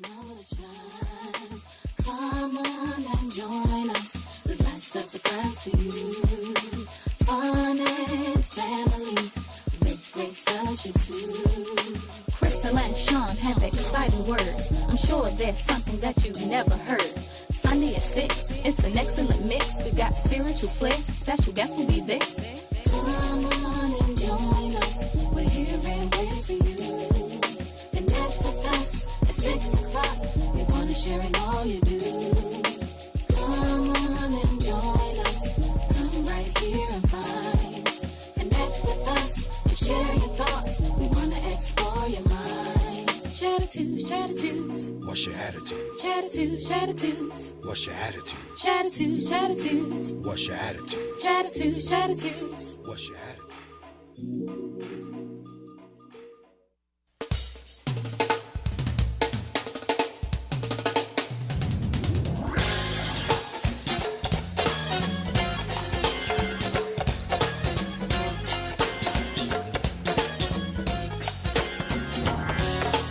Come on and join us. There's lots of surprise for you. Fun and family, with great fellowship too. Crystal and Sean have exciting words. I'm sure there's something that you've never heard. Sunday at 6, it's an excellent mix. We got spiritual flair, special guests will be there. Come on and join us. We're here and waiting for you. Connect with us at 6 o'clock. We want to share in all you do. Come on and join us. Come right here and find. Connect with us and share your thoughts. We want to explore your mind. Chattitudes, Chattitudes. What's your attitude? Chattitudes, Chattitudes. What's your attitude? Chattitudes, Chattitudes. What's your attitude? Chattitudes, Chattitudes. What's your attitude?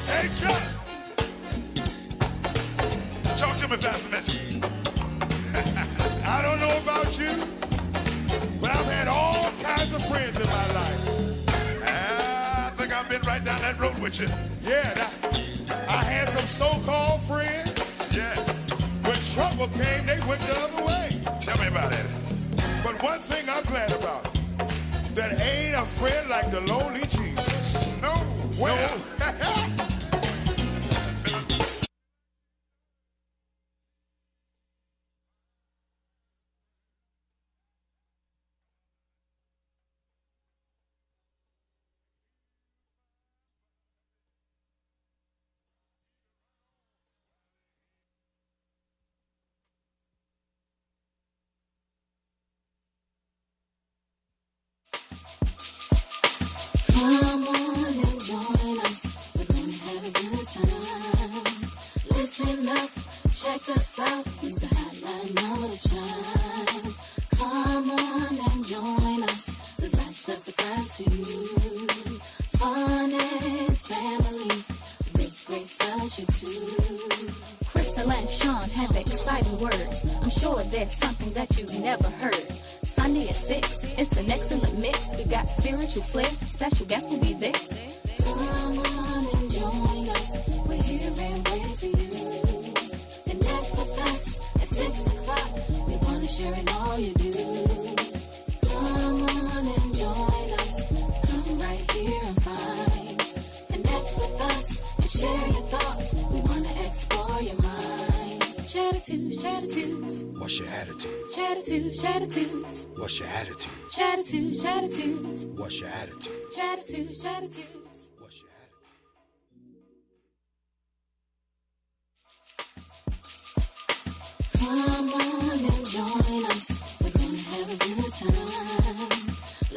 Hey, Chuck! Talk to me, Pastor Mitchell. I don't know about you, but I've had all kinds of friends in my life. I think I've been right down that road with you. Yeah, I had some so-called friends. Yes. When trouble came, they went the other way. Tell me about it. But one thing I'm glad about, that ain't a friend like the lonely Jesus. No. Well, Come on and join us. We're gonna have a good time. Listen up, check us out. Use the hotline number to chime. Come on and join us. There's lots of surprise for you. Fun and family, with great fellowship too. Crystal and Sean have exciting words. I'm sure there's something that you've never heard. Sunday at 6, it's an excellent mix. We got spiritual flair, special guests will be there. Come on and join us. We're here and waiting for you. Connect with us at 6 o'clock. We want to share in all you do. Come on and join us. Come right here and find. Connect with us and share your thoughts. We want to explore your mind. Chattitudes, Chattitudes. What's your attitude? Chattitudes, Chattitudes. What's your attitude? Chattitudes, Chattitudes. What's your attitude? Chattitudes, Chattitudes. What's your attitude? Come on and join us. We're gonna have a good time.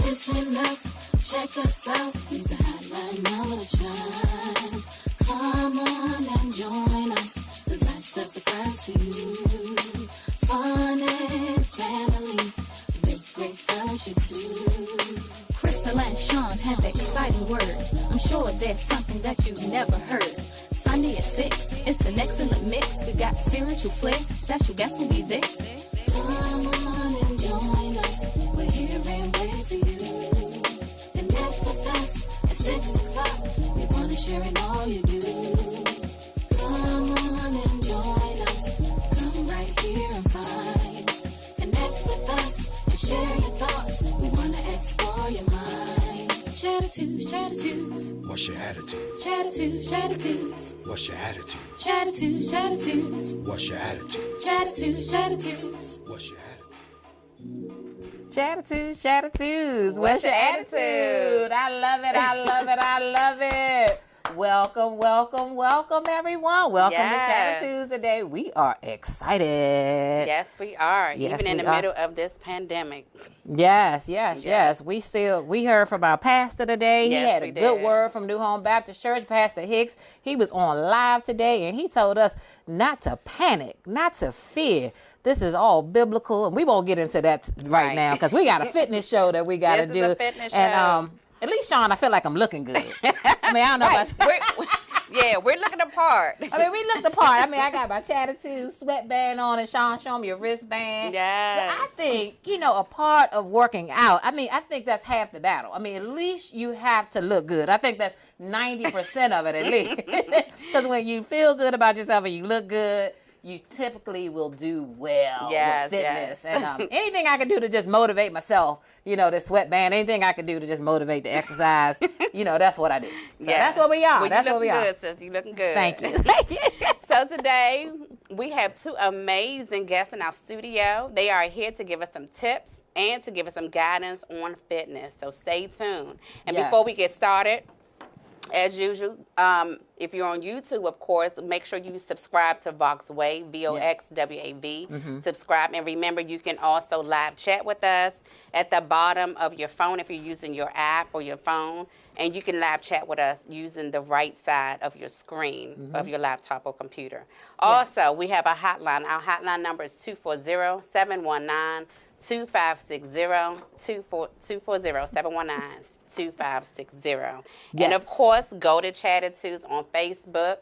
Listen up, check us out. Use the hotline number to chime. Come on and join us. There's lots of surprise for you. Fun and family, with great fellowship too. Crystal and Sean have exciting words. I'm sure there's something that you've never heard. Sunday at 6, it's an excellent mix. We got spiritual flair, special guests will be there. Come on and join us. We're here and waiting for you. Connect with us at 6 o'clock. We want to share in all you do. Come on and join us. Come right here and find. Connect with us and share your thoughts. We want to explore your mind. Chattitudes, Chattitudes. What's your attitude? Chattitudes, Chattitudes. What's your attitude? Chattitudes, Chattitudes. What's your attitude? Chattitudes, Chattitudes. What's your attitude? Chattitudes, Chattitudes. What's your attitude? I love it. I love it. I love it. Welcome, welcome, welcome, everyone. Welcome to Chattitudes today. We are excited. Yes, we are. Yes, even in we the are. middle of this pandemic. Yes. We heard from our pastor today. Yes, he had we a good did. word from New Home Baptist Church, Pastor Hicks. He was on live today, and he told us not to panic, not to fear. This is all biblical, and we won't get into that right now because we got a fitness show that we got to This do. is a fitness and show. at least, Sean, I feel like I'm looking good. I mean, I don't know about you. Yeah, we're looking the part. I mean, we look the part. I mean, I got my Chattitudes sweatband on, and Sean, show me your wristband. Yes. So I think, a part of working out, I think that's half the battle. I mean, at least you have to look good. I think that's 90% of it at least. Because when you feel good about yourself and you look good, you typically will do well with fitness. And anything I can do to just motivate myself, this sweatband, anything I can do to just motivate the exercise, that's what I do. So that's what we are. Well, that's you what we looking are. good, sis. You looking good. Thank you. So today, we have two amazing guests in our studio. They are here to give us some tips and to give us some guidance on fitness. So stay tuned. And before we get started, as usual, if you're on YouTube, of course, make sure you subscribe to Voxwave, VOXWAV. Mm-hmm. Subscribe. And remember, you can also live chat with us at the bottom of your phone if you're using your app or your phone. And you can live chat with us using the right side of your screen of your laptop or computer. Also, we have a hotline. Our hotline number is 240-719-2560, 240-719-2560. And of course, go to Chattitudes on Facebook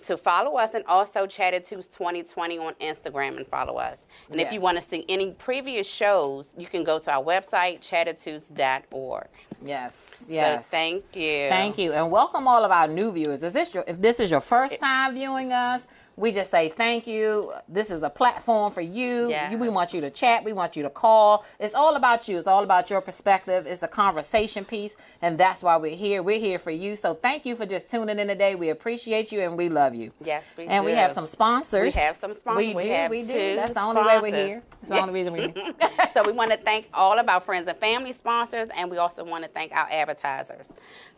to follow us, and also Chattitudes 2020 on Instagram and follow us. And if you want to see any previous shows, you can go to our website, chattitudes.org. Yes. So thank you. Thank you. And welcome all of our new viewers. If this is your first time viewing us, we just say thank you. This is a platform for you. Yes. We want you to chat. We want you to call. It's all about you. It's all about your perspective. It's a conversation piece, and that's why we're here. We're here for you. So thank you for just tuning in today. We appreciate you, and we love you. Yes, we do. And we have some sponsors. We have some sponsors. We have do. That's the sponsors. only way we're here. That's the only reason we're here. So we want to thank all of our friends and family sponsors, and we also want to thank our advertisers.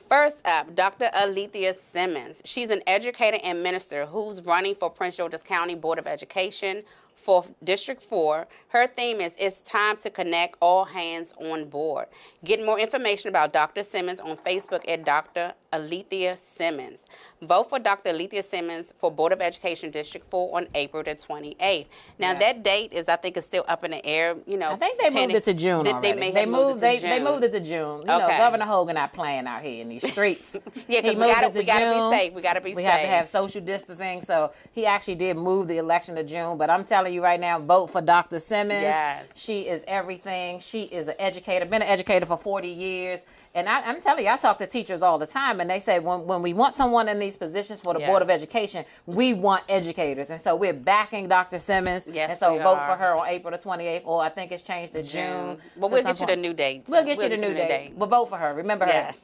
First up, Dr. Alethea Simmons. She's an educator and minister who's running for Prince George's County Board of Education for District 4. Her theme is It's Time to Connect, All Hands on Board. Get more information about Dr. Simmons on Facebook at Dr. Alethea Simmons. Vote for Dr. Alethea Simmons for Board of Education District 4 on April the 28th. Now, that date is still up in the air. I think they moved it to June already. They moved it to June. Governor Hogan not playing out here in these streets. Because we got to be safe. We got to be safe. We have to have social distancing. So he actually did move the election to June. But I'm telling you right now, vote for Dr. Simmons. Yes. She is everything. She is an educator, been an educator for 40 years. And I'm telling you, I talk to teachers all the time, and they say when we want someone in these positions for the Board of Education, we want educators. And so we're backing Dr. Simmons. Yes, and so we vote are. for her on April the 28th, or I think it's changed to June. Well, we'll get you the new date. We'll get you the new date. But vote for her. Remember her. Yes.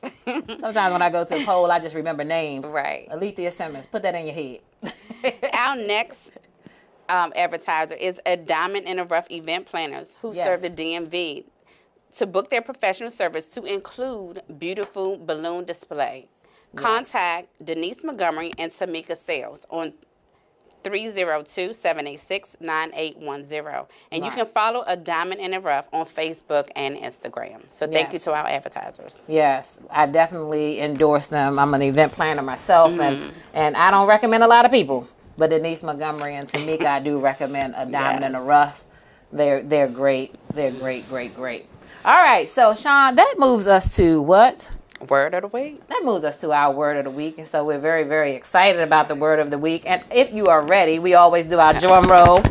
Sometimes when I go to a poll, I just remember names. Right. Alethea Simmons. Put that in your head. Our next advertiser is a Diamond in the Rough event planners who serve the DMV to book their professional service to include beautiful balloon display. Contact Denise Montgomery and Tamika Sales on 302-786-9810. And you can follow A Diamond in the Rough on Facebook and Instagram. So thank you to our advertisers. Yes, I definitely endorse them. I'm an event planner myself, and I don't recommend a lot of people. But Denise Montgomery and Tamika, I do recommend A Diamond in the Rough. They're great. They're great. All right, so Sean, that moves us to what? Word of the week. That moves us to our word of the week, and so we're very, very excited about the word of the week. And if you are ready, we always do our drum roll.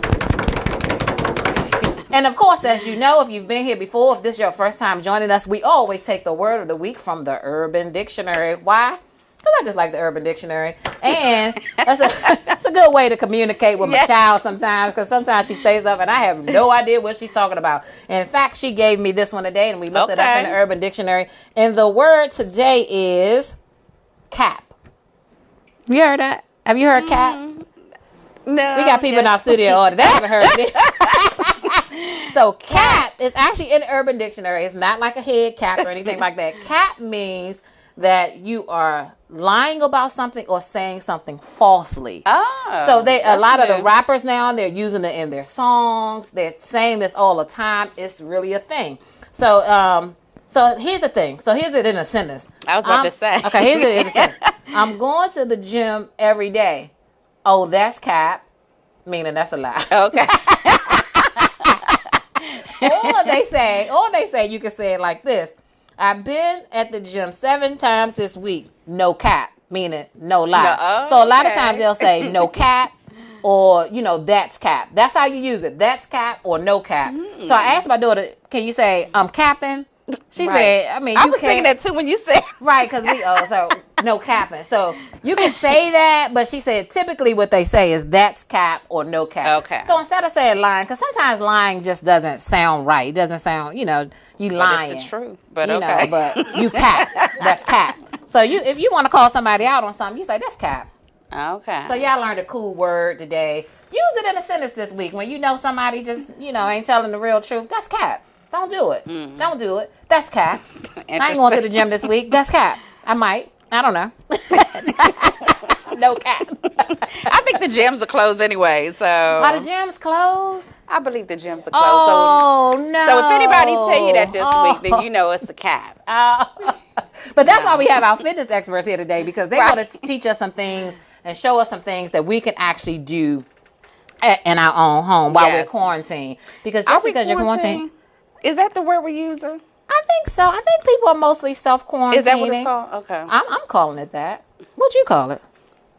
And of course, as you know, if you've been here before, if this is your first time joining us, we always take the word of the week from the Urban Dictionary. Why? Because I just like the Urban Dictionary. And that's a good way to communicate with my child sometimes, because sometimes she stays up and I have no idea what she's talking about. In fact, she gave me this one today, and we looked it up in the Urban Dictionary. And the word today is cap. You heard that? Have you heard cap? No. We got people in our studio that haven't heard it. So cap is actually in the Urban Dictionary. It's not like a head cap or anything like that. Cap means that you are lying about something or saying something falsely. Oh. So a lot of the rappers now, they're using it in their songs. They're saying this all the time. It's really a thing. So here's the thing. So here's it in a sentence. I was about to say. Okay, here's it in a sentence. I'm going to the gym every day. Oh, that's cap. Meaning that's a lie. Okay. Or they say, you can say it like this. I've been at the gym 7 times this week. No cap. meaning no lie. No, oh, so a lot of okay. times they'll say no cap or, you know, that's cap. That's how you use it. That's cap or no cap. So I asked my daughter, can you say I'm capping? She Right. said, I mean, I you was thinking can't. that too when you said. Right, because so no capping. So you can say that, but she said typically what they say is that's cap or no cap. Okay. So instead of saying lying, because sometimes lying just doesn't sound right. It doesn't sound, you know, you lying. But it's the truth. But you okay. know, but you cap. That's cap. So if you want to call somebody out on something, you say that's cap. Okay. So y'all learned a cool word today. Use it in a sentence this week when you know somebody just, you know, ain't telling the real truth. That's cap. Don't do it. Don't do it. That's cap. I ain't going to the gym this week. That's cap. I might. I don't know. No cap. I think the gyms are closed anyway, so. Are the gyms closed? I believe the gyms are closed. Oh, no. So if anybody tell you that this week, then you know it's a cap. But that's why we have our fitness experts here today, because they Right. want to teach us some things and show us some things that we can actually do in our own home while Yes. we're quarantined. Because Are just we because you're quarantined. quarantined? Is that the word we're using? I think so. I think people are mostly self-quarantining. Is that what it's called? Okay. I'm calling it that. What you call it?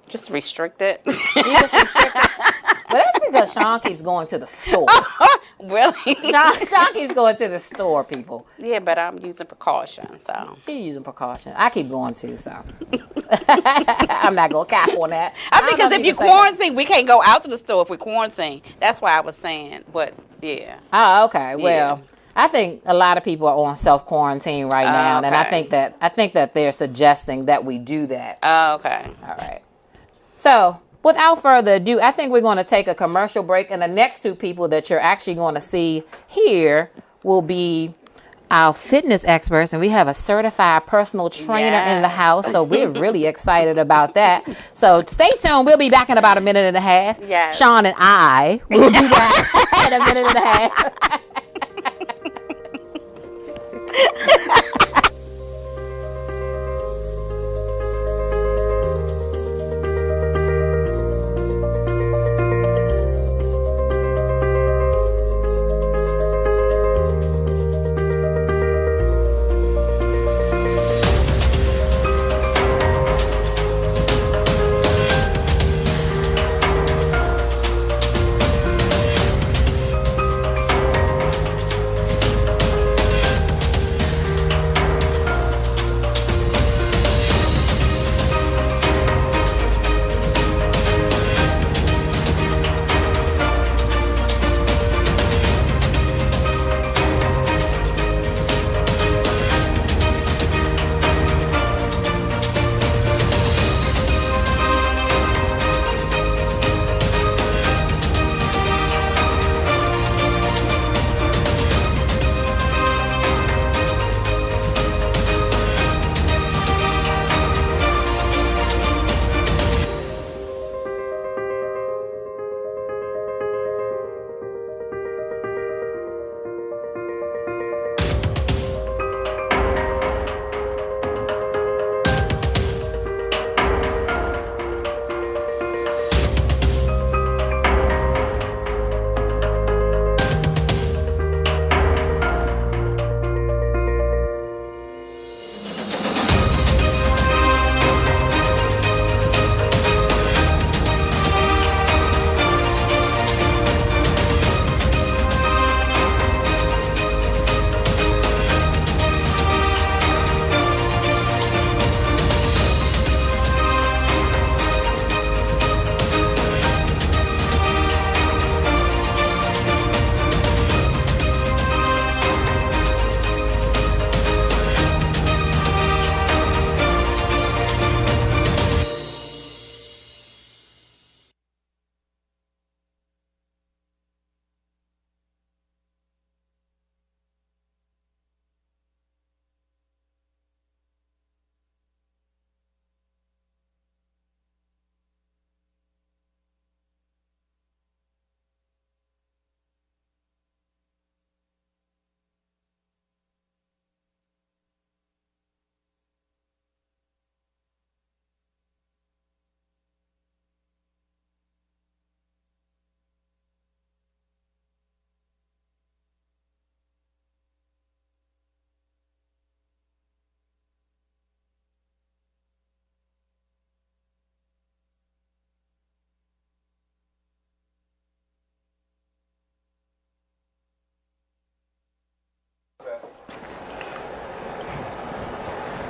Just restricted. You just restricted. But that's because Sean keeps going to the store. Really? Sean keeps going to the store, people. Yeah, but I'm using precaution, so. She's using precaution. I keep going too, so. I'm not going to cap on that. I think don't know because if you can say that. quarantine, we can't go out to the store if we're quarantined. That's why I was saying, but yeah. Oh, okay. Well, I think a lot of people are on self-quarantine right now, and I okay. think that they're suggesting that we do that. Oh, okay. All right. So, without further ado, I think we're going to take a commercial break, and the next two people that you're actually going to see here will be our fitness experts, and we have a certified personal trainer in the Yes. house, so we're really excited about that. So stay tuned. We'll be back in about a minute and a half. Yes. Sean and I will be back in a minute and a half.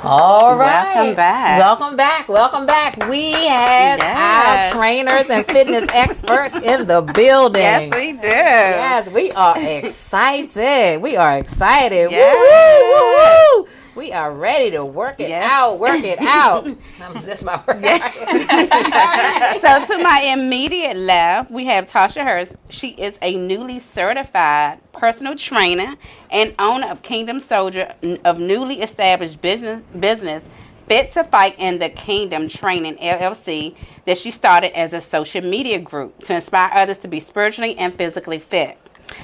All right. Welcome back. Welcome back. Welcome back. We have Yes. our trainers and fitness experts in the building. Yes, we do. Yes, we are excited. We are excited. Yes. Woo, woo, woo, woo. We are ready to work it Yes. out. Work it out. That's my word. So to my immediate left, we have Tasha Hurst. She is a newly certified personal trainer and owner of Kingdom Soldier of newly established business Fit to Fight in the Kingdom Training LLC that she started as a social media group to inspire others to be spiritually and physically fit.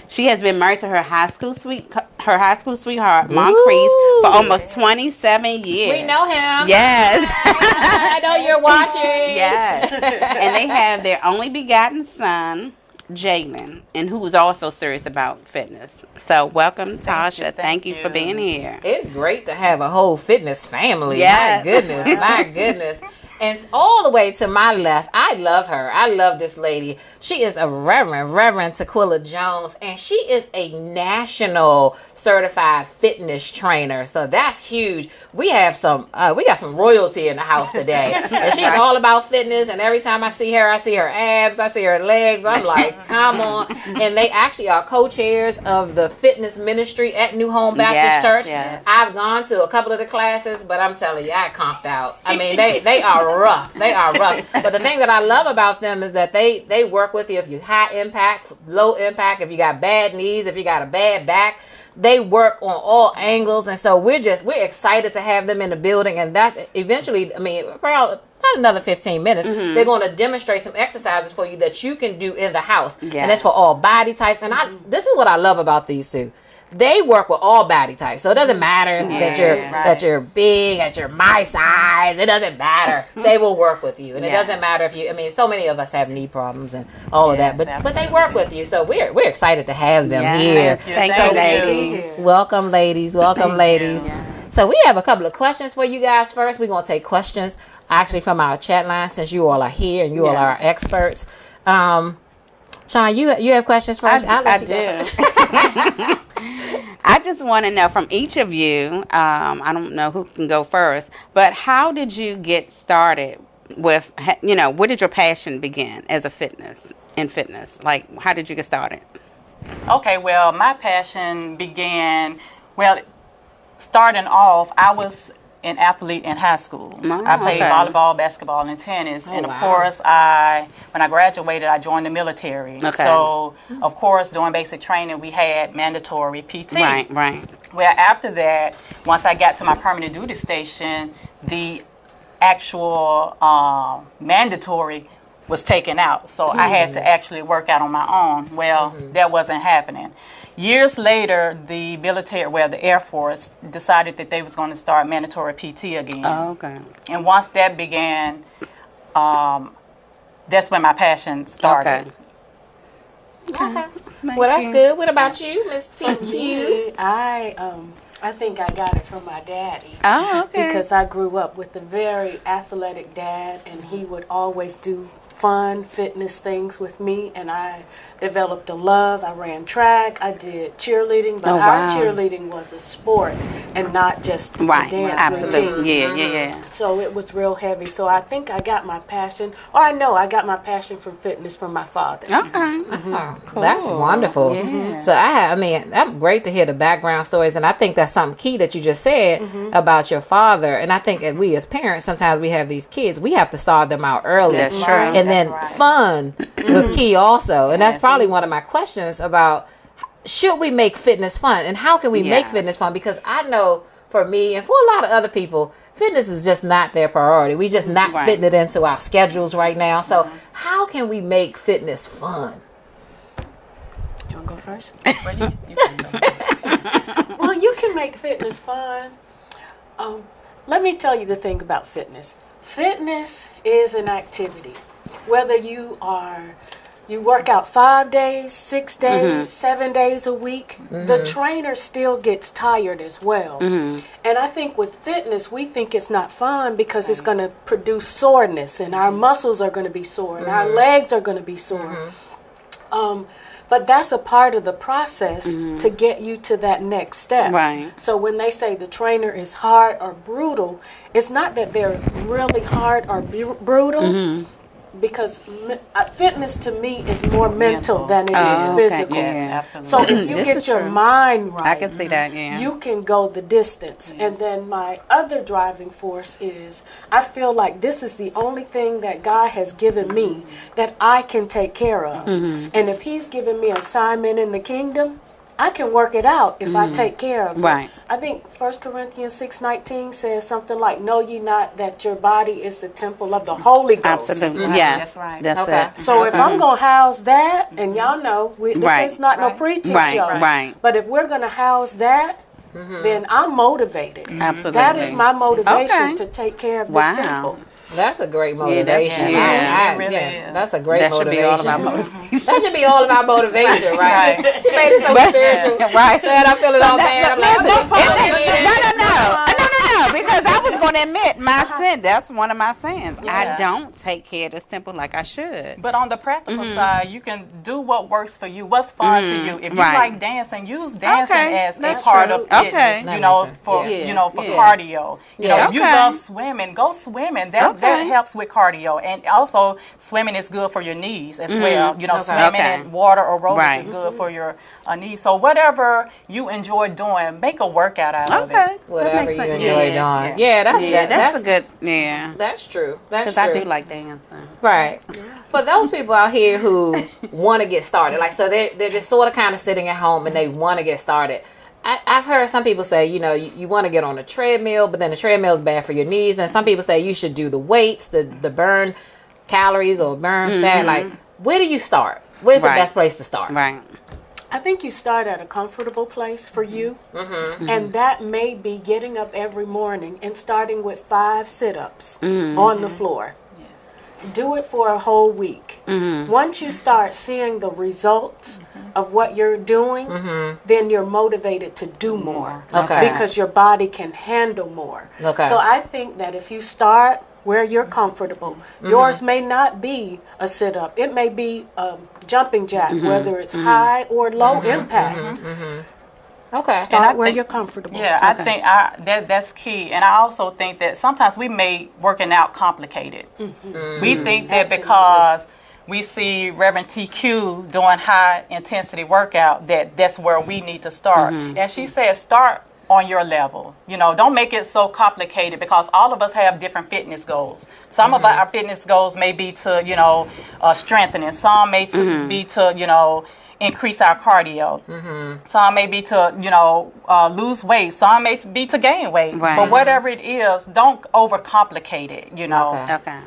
She has been married to her high school sweetheart, Moncrief, for almost 27 years. We know him. Yes. I know you're watching. Yes. And they have their only begotten son, Jalen, and who is also serious about fitness. So welcome, Tasha. Thank you for being here. It's great to have a whole fitness family. Yes. My goodness. My goodness. And all the way to my left, I love her. I love this lady. She is a Reverend Tequila Jones, and she is a national certified fitness trainer. So that's huge. We got some royalty in the house today. And she's all about fitness, and every time I see her abs, I see her legs. I'm like, come on. And they actually are co-chairs of the fitness ministry at New Home Baptist Church. Yes. I've gone to a couple of the classes, but I'm telling you, I comped out. I mean, they are rough. They are rough. But the thing that I love about them is that they work with you if you high impact, low impact, if you got bad knees, if you got a bad back. They work on all angles, and so we're excited to have them in the building. And that's eventually, I mean, for about another 15 minutes, they're going to demonstrate some exercises for you that you can do in the house. Yes. And it's for all body types. And this is what I love about these two. They work with all body types, so it doesn't matter that you're big, that you're my size. It doesn't matter. They will work with you, and it doesn't matter if you. I mean, so many of us have knee problems and all of that, but they work with you. So we're excited to have them here. Thank you, ladies. Welcome, ladies. Welcome, ladies. So we have a couple of questions for you guys. First, we're gonna take questions actually from our chat line since you all are here and you all are experts. Sean, you have questions for us? I do. I just want to know from each of you, I don't know who can go first, but how did you get started with, where did your passion begin as a fitness? Like, how did you get started? Okay, well, my passion began, starting off, I was an athlete in high school. I played volleyball, basketball, and tennis. And of course, when I graduated, I joined the military. Okay. So, of course, during basic training, we had mandatory PT. Right. Well, after that, once I got to my permanent duty station, the actual mandatory was taken out. So I had to actually work out on my own. Well, that wasn't happening. Years later, the military, the Air Force, decided that they was going to start mandatory PT again. Oh, okay. And once that began, that's when my passion started. Okay. Well, that's good. What about you, Miss TQ? I think I got it from my daddy. Oh, okay. Because I grew up with a very athletic dad, and he would always do fun fitness things with me, and I developed a love. I ran track, I did cheerleading, but our cheerleading was a sport and not just a dance routine. Yeah. So it was real heavy. So I think I got my passion, or I know I got my passion from fitness from my father. Okay. Cool. That's wonderful. Yeah. So I'm great to hear the background stories, and I think that's something key that you just said about your father. And I think that we as parents, sometimes we have these kids, we have to start them out early. That's true. And then fun was key also. And that's probably one of my questions about, should we make fitness fun? And how can we make fitness fun? Because I know for me and for a lot of other people, fitness is just not their priority. We just not fitting it into our schedules right now. So how can we make fitness fun? You want to go first? Well, you can go. Well, you can make fitness fun. Let me tell you the thing about fitness. Fitness is an activity. Whether you work out 5 days, 6 days, 7 days a week, the trainer still gets tired as well. And I think with fitness, we think it's not fun because it's going to produce soreness, and our muscles are going to be sore, and our legs are going to be sore. But that's a part of the process to get you to that next step. Right. So when they say the trainer is hard or brutal, it's not that they're really hard or brutal, because fitness to me is more mental than it is physical. Yes, absolutely. So if you This get is your true. mind right, I can see that, yeah. you can go the distance. And then my other driving force is I feel like this is the only thing that God has given me that I can take care of. And if He's given me assignment in the kingdom, I can work it out if I take care of Right. it. I think 1 Corinthians 6:19 says something like, "Know ye not that your body is the temple of the Holy Ghost?" Absolutely. Right, Yes. that's right. That's Okay. it. So if I'm going to house that, and y'all know, this Right. is not no Right. preaching Right, show. right. But if we're going to house that, then I'm motivated. Absolutely. That is my motivation Okay. to take care of Wow. this temple. That's a great motivation. yeah. It really is. That's a great That should motivation. be all about motivation. That should be all about motivation, right? Right. You made it so spiritual. Right. And I'm feeling all bad. I'm like, No, because I was going to admit my sin. That's one of my sins. I Yeah. don't take care of this temple like I should. But on the practical side, you can do what works for you, what's fun to you. If you Right. like dancing, use dancing Okay, as a that's part true. of fitness. Okay. That You know, makes sense. for Yeah. for Yeah. cardio. You know, Yeah. if you Okay. love swimming, go swimming. That Okay. helps with cardio, and also swimming is good for your knees as well. You know, Okay. swimming Okay. in water or aerobics Right. is good for your knees. So whatever you enjoy doing, make a workout out of Okay. it. whatever you sense. enjoy Yeah. doing. Yeah, that's Yeah, that, that's a good, yeah. That's true. That's Because true. I do like dancing. Right. For those people out here who want to get started, like, so they're just sort of kind of sitting at home and they want to get started. I've heard some people say, you know, you want to get on a treadmill, but then the treadmill is bad for your knees. Then some people say you should do the weights, the burn calories or burn fat. Like, where do you start? Where's the Right. best place to start? Right. I think you start at a comfortable place for you, and that may be getting up every morning and starting with 5 sit-ups on the floor. Yes. Do it for a whole week. Once you start seeing the results of what you're doing, then you're motivated to do more Okay. because your body can handle more. Okay. So I think that if you start where you're comfortable, yours may not be a sit-up. It may be a jumping jack, whether it's high or low impact. Okay. Start I where think- you're comfortable. Yeah, I think that's key. And I also think that sometimes we make working out complicated. We think that because we see Reverend TQ doing high intensity workout, that's where we need to start. As she said, start on your level. You know, don't make it so complicated because all of us have different fitness goals. Some of our fitness goals may be to, strengthening. Some may be to, increase our cardio. Some may be to, lose weight. Some may be to gain weight. Right. But whatever it is, don't overcomplicate it, Okay. Okay.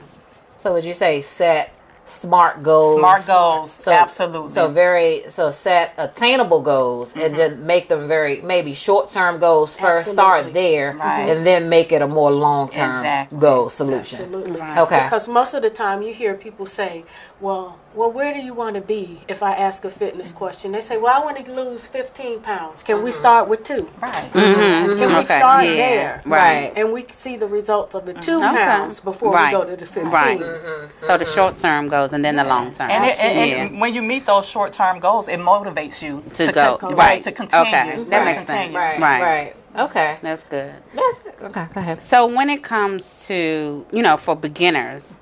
So would you say set smart goals? Smart goals, absolutely. So set attainable goals and just make them maybe short-term goals first. Absolutely. Start there, Right. and then make it a more long-term Exactly. goal solution. Absolutely. Okay. Because most of the time you hear people say, well, where do you want to be? If I ask a fitness question, they say, well, I want to lose 15 pounds. Can we start with 2? Right. Can we Okay. start Yeah. there? Right. And we see the results of the 2 Okay. pounds before Right. we go to the 15. Right. So the short term goes and then the long term. And when you meet those short-term goals, it motivates you To go. right, to continue. Okay. That to makes sense. continue. Right. Right. Right. Okay. That's good. That's good. Okay. Go ahead. So when it comes to, for beginners,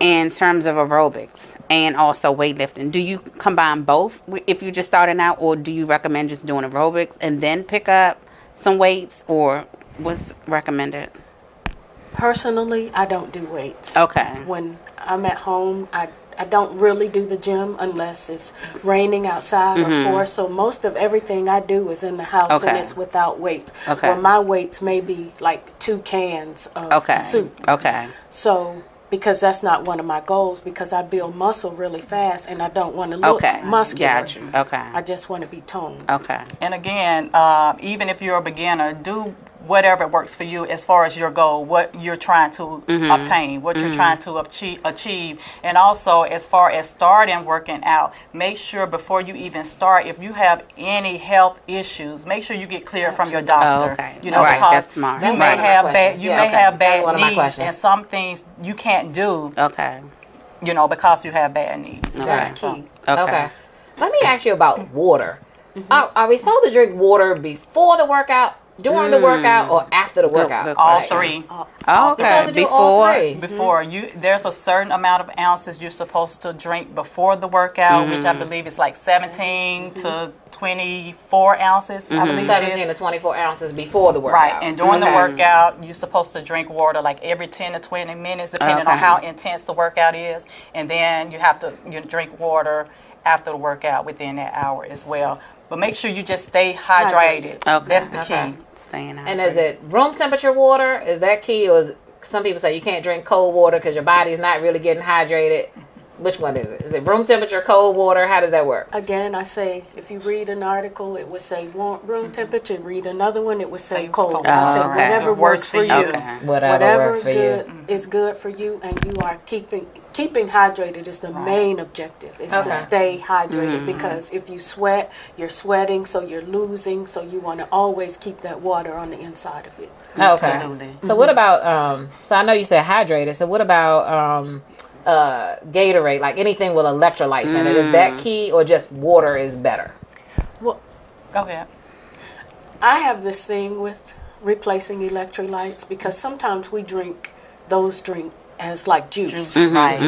in terms of aerobics and also weightlifting, do you combine both if you're just starting out, or do you recommend just doing aerobics and then pick up some weights, or what's recommended? Personally, I don't do weights. Okay. When I'm at home, I don't really do the gym unless it's raining outside, of course. So most of everything I do is in the house, and Okay. it's without weights. Okay. Or my weights may be like 2 cans of soup. Okay. So because that's not one of my goals, because I build muscle really fast and I don't want to look Okay. muscular. Got you. Okay. I just want to be toned. Okay. And again, even if you're a beginner, do whatever works for you as far as your goal, what you're trying to obtain, what you're trying to achieve. And also, as far as starting working out, make sure before you even start, if you have any health issues, make sure you get cleared from your doctor. Oh, okay. You know, Right, because that's smart. you That's may one of my have questions. bad, you Yeah, may okay. have That's bad one of my knees, questions. and some things you can't do Okay. because you have bad knees. That's key. Okay. Let me ask you about water. Are we supposed to drink water before the workout, during the workout, or after the workout? good All question. three. You're supposed to do all three. Before there's a certain amount of ounces you're supposed to drink before the workout, which I believe is like 17 to 24 ounces. I believe it 17 is. to 24 ounces before the workout. Right, and during the workout, you're supposed to drink water like every 10 to 20 minutes, depending on how intense the workout is. And then you have to drink water after the workout within that hour as well. But make sure you just stay hydrated. Okay. That's the Okay. key. Staying out. And is it room temperature water? Is that key? Or is some people say you can't drink cold water because your body's not really getting hydrated? Which one is it? Is it room temperature, cold water? How does that work? Again, I say if you read an article, it would say room temperature. Read another one, it would say cold. I say okay. whatever works for you. Okay. Whatever works for good you. is good for you, and you are keeping hydrated is the main objective. Is to stay hydrated because if you sweat, you're sweating, so you're losing. So you want to always keep that water on the inside of it. Okay. Absolutely. So what about? So I know you said hydrated. So what about Gatorade? Like anything with electrolytes in it? Is that key, or just water is better? Well, Go ahead. I have this thing with replacing electrolytes because sometimes we drink those drinks as like juice. Right.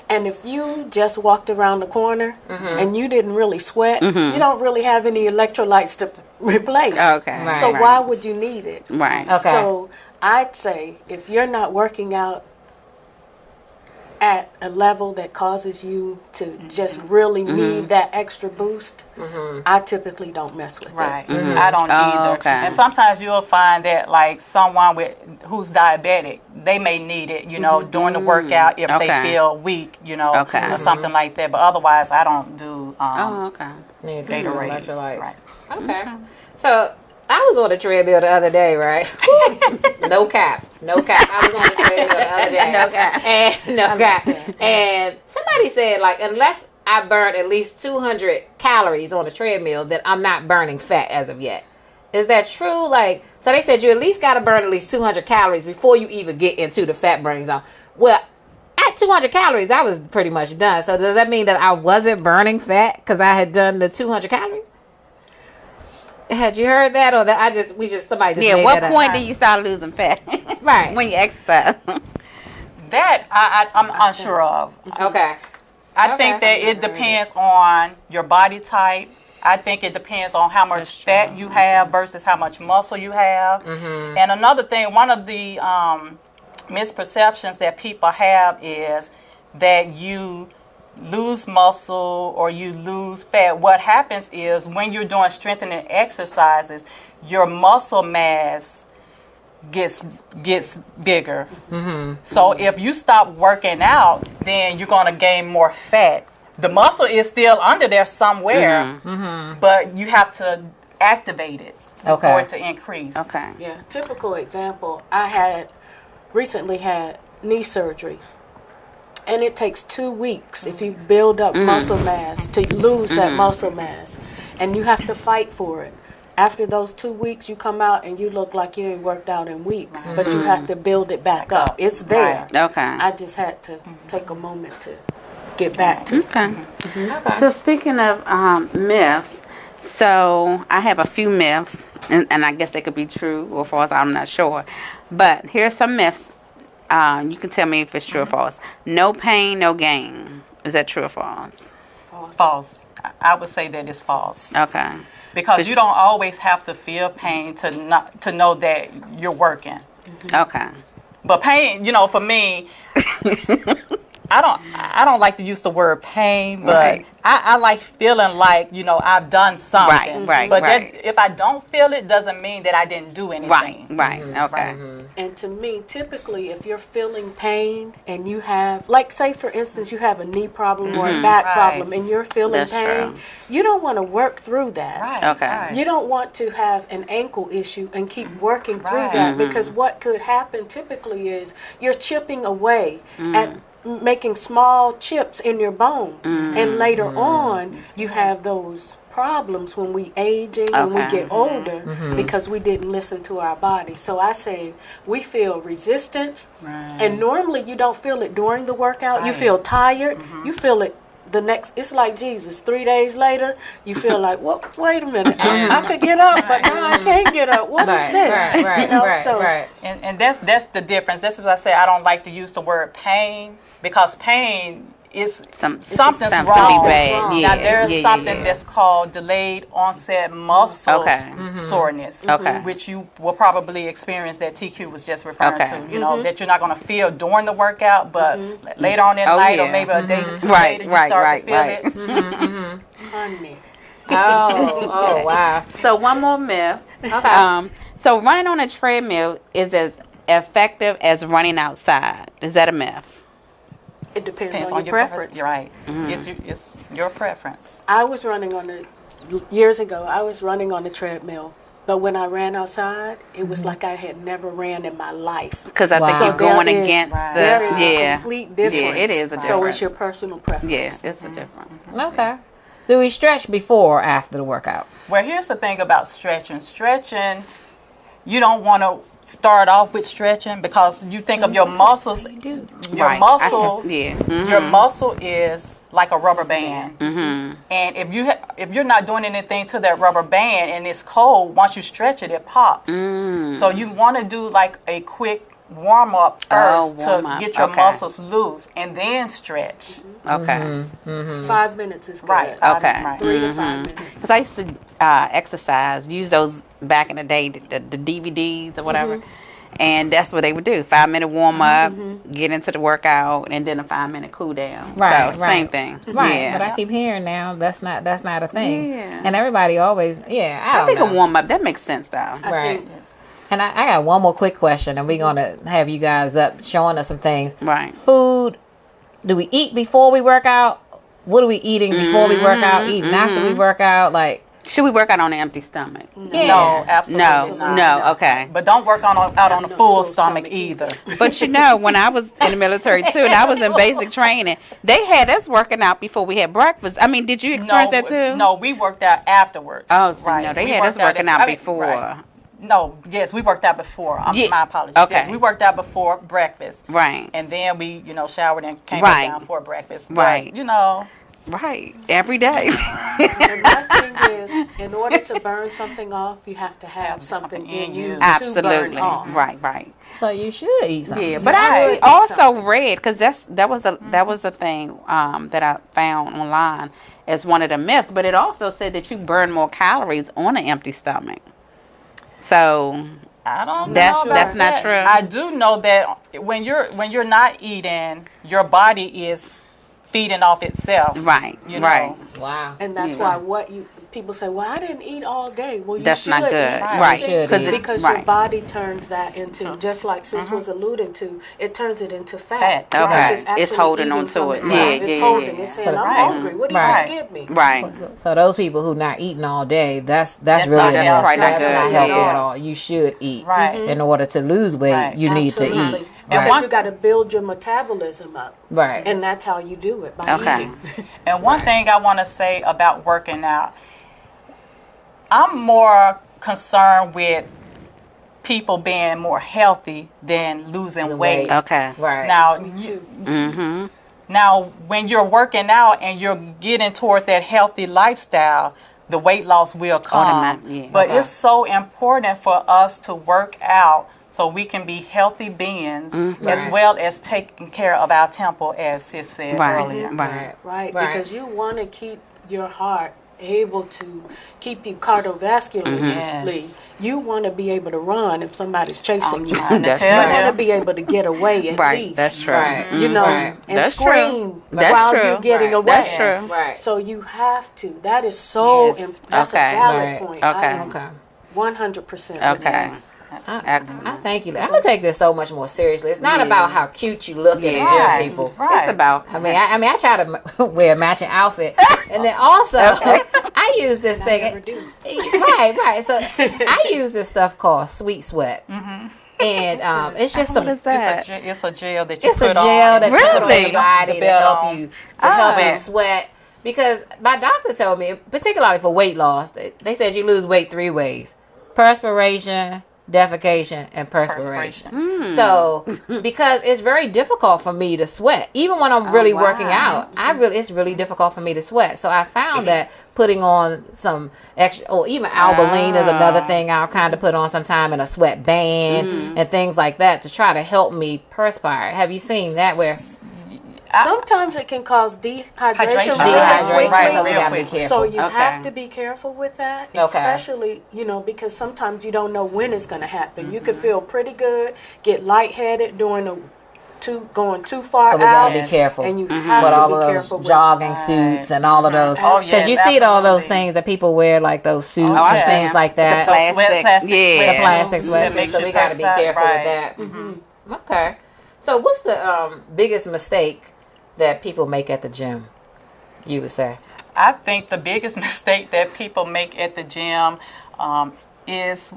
And if you just walked around the corner and you didn't really sweat, you don't really have any electrolytes to replace. Okay. Right. So why would you need it? Right. Okay. So I'd say if you're not working out at a level that causes you to just really need that extra boost, I typically don't mess with Right. it. I don't either. okay. And sometimes you'll find that like someone who's diabetic, they may need it, during the workout if Okay. they feel weak, Okay. or something like that. But otherwise, I don't do Okay. Need Gatorade. electrolytes. Right. Okay. So I was on the treadmill the other day, right? No cap. I was on the treadmill the other day. No cap. And no cap. And somebody said, like, unless I burn at least 200 calories on the treadmill, then I'm not burning fat as of yet. Is that true? Like, so they said you at least got to burn at least 200 calories before you even get into the fat burning zone. Well, at 200 calories, I was pretty much done. So does that mean that I wasn't burning fat because I had done the 200 calories? Had you heard that, or that somebody just made What that point up? do you start losing fat? Right. When you exercise. That I'm unsure of. Okay. I think that it depends on your body type. I think it depends on how much fat you have versus how much muscle you have. And another thing, one of the misperceptions that people have is that you lose muscle or you lose fat. What happens is when you're doing strengthening exercises, your muscle mass gets bigger. So if you stop working out, then you're going to gain more fat. The muscle is still under there somewhere, but you have to activate it for it to increase. Okay. Yeah, typical example, I recently had knee surgery. And it takes 2 weeks if you build up muscle mass to lose that muscle mass. And you have to fight for it. After those 2 weeks, you come out and you look like you ain't worked out in weeks. But you have to build it back up. It's there. Okay. I just had to take a moment to get back to it. Okay. So speaking of myths, so I have a few myths, and I guess they could be true or false. I'm not sure. But here's some myths. You can tell me if it's true or false. No pain, no gain. Is that true or false? False. I would say that it's false. Okay. Because you don't always have to feel pain to know that you're working. Okay. But pain, for me, I don't like to use the word pain, but Right. I like feeling like, I've done something. Right, But right. That, if I don't feel it, doesn't mean that I didn't do anything. Right. Okay. And to me, typically, if you're feeling pain and you have, like, say, for instance, you have a knee problem or a back Right. problem and you're feeling That's pain, true. you don't want to work through that. Right. Okay. Right. You don't want to have an ankle issue and keep working through Right. that because what could happen typically is you're chipping away at making small chips in your bone. And later on, you have those problems when we aging and we get older because we didn't listen to our body. So I say we feel resistance, and normally you don't feel it during the workout. You feel tired. You feel it the next. It's like Jesus. 3 days later, you feel like, well, wait a minute, I could get up, but now I can't get up. What is this? And that's the difference. That's what I say. I don't like to use the word pain because pain is something's wrong. Bad. Yeah. Now there's something that's called delayed onset muscle soreness, which you will probably experience that TQ was just referring to. You know that you're not going to feel during the workout, but later on at night or maybe a day or two later you start to feel it. Honey. Oh, wow. So one more myth. So running on a treadmill is as effective as running outside. Is that a myth? It depends on your preference. You're right. It's your preference. I was running years ago, I was running on the treadmill. But when I ran outside, it was like I had never ran in my life. Because I think you're going against there is a complete difference. Yeah, it is a difference. So it's your personal preference. Yes, it's a difference. Okay. Do we stretch before or after the workout? Well, here's the thing about stretching. Stretching, you don't want to start off with stretching because you think of your muscles. Your muscle, your muscle is like a rubber band, and if you're not doing anything to that rubber band and it's cold, once you stretch it, it pops. So you want to do like a quick warm up first to get your muscles loose, and then stretch. 5 minutes is good. Right. 3 to 5 minutes. Because I used to exercise, use those back in the day, the DVDs or whatever. And that's what they would do. 5 minute warm up, get into the workout, and then a 5 minute cool down. Right. So same thing. Right. Yeah. But I keep hearing now that's not a thing. Yeah. And everybody always I think know. a warm up, that makes sense though. Right. And I got one more quick question, and we're going to have you guys up showing us some things. Right. Food, do we eat before we work out? What are we eating before we work out? Eating after we work out? Like, should we work out on an empty stomach? No, absolutely not. No, okay. But don't work out on a full stomach either. But when I was in the military too, and I was in basic training, they had us working out before we had breakfast. I mean, did you experience that too? No, we worked out afterwards. Oh, so no, they had us working out before. Right. No, yes, we worked out before. My apologies. Okay. Yes, we worked out before breakfast. Right. And then we, showered and came back down for breakfast. But, Right. Every day. And my thing is, in order to burn something off, you have to have something in you to Absolutely. burn off. Right. so you should eat something. Yeah, but I also read, because that was a thing that I found online as one of the myths. But it also said that you burn more calories on an empty stomach. So I don't know. That's not true. I do know that when you're not eating, your body is feeding off itself. Right. Right. Wow. And that's why people say, well, I didn't eat all day. Well, you that's should not good. Eat Right. Because your body turns that into, just like Sis was alluding to, it turns it into fat. Okay. It's holding on to it. It's holding. It's saying, I'm hungry. What do you want to give me? Right. So those people who not eating all day, that's not really probably not good. not healthy at all. You should eat. Right. In order to lose weight, you need to eat. Because you got to build your metabolism up. Right. And that's how you do it, by eating. And one thing I want to say about working out, I'm more concerned with people being more healthy than losing weight. Okay. Right. Now, now, when you're working out and you're getting toward that healthy lifestyle, the weight loss will come. But it's so important for us to work out so we can be healthy beings as well as taking care of our temple, as Sis said earlier. Right. Because you want to keep your heart able to keep you cardiovascularly. You want to be able to run if somebody's chasing you. You want to be able to get away at least. That's true. And scream while you're getting away. That's true. Right. So you have to. That is so that's a valid point. Okay. 100%. Okay. I thank you. I'm gonna take this so much more seriously. It's not about how cute you look at the gym, people. It's about. I try to wear a matching outfit, and then also I use this thing. Never do. Right. So I use this stuff called Sweet Sweat. And it's just What some. is that? It's a gel that you It's a put gel on. that you put on Really? your body The to belt help on. you Oh. sweat. Because my doctor told me, particularly for weight loss, they said you lose weight 3 ways: perspiration, defecation, and perspiration. So because it's very difficult for me to sweat, even when I'm really wow. working out, it's really difficult for me to sweat. So I found that putting on some extra, or even Albaline is another thing I'll kind of put on sometime, in a sweat band and things like that to try to help me perspire. Have you seen that where Sometimes it can cause dehydration really dehydration? quickly. So we real gotta be quick. careful. So you Okay. have to be careful with that, Okay. especially, because sometimes you don't know when it's going to happen. You could feel pretty good, get lightheaded during going too far So we out. gotta be careful And you with have to all be of those careful with jogging suits and all of those. Oh, So yes, you see all those absolutely. things that people wear, like those suits I and see things 'em. like that. The plastic, The yeah. plastic That sweatsuits. makes So you we got to be perspire, careful right. with that. Okay. So what's the biggest mistake that people make at the gym, you would say? I think the biggest mistake that people make at the gym is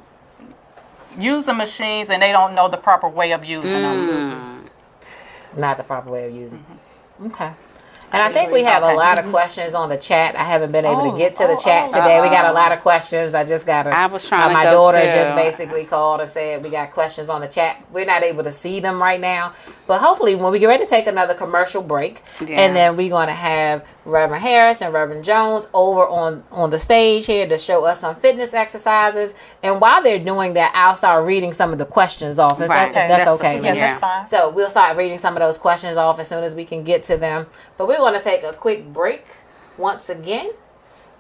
using machines and they don't know the proper way of using them. Not the proper way of using it. Okay. And I think we have a lot of questions on the chat. I haven't been able to get to the chat today. We got a lot of questions. I just got to. I was trying to my go daughter too. just basically called and said we got questions on the chat. We're not able to see them right now, but hopefully when we get ready to take another commercial break, and then we're going to have Reverend Harris and Reverend Jones over on the stage here to show us some fitness exercises. And while they're doing that, I'll start reading some of the questions off. If Right. that's okay. Yes, Lynn. that's fine. So we'll start reading some of those questions off as soon as we can get to them. But we're going to take a quick break once again.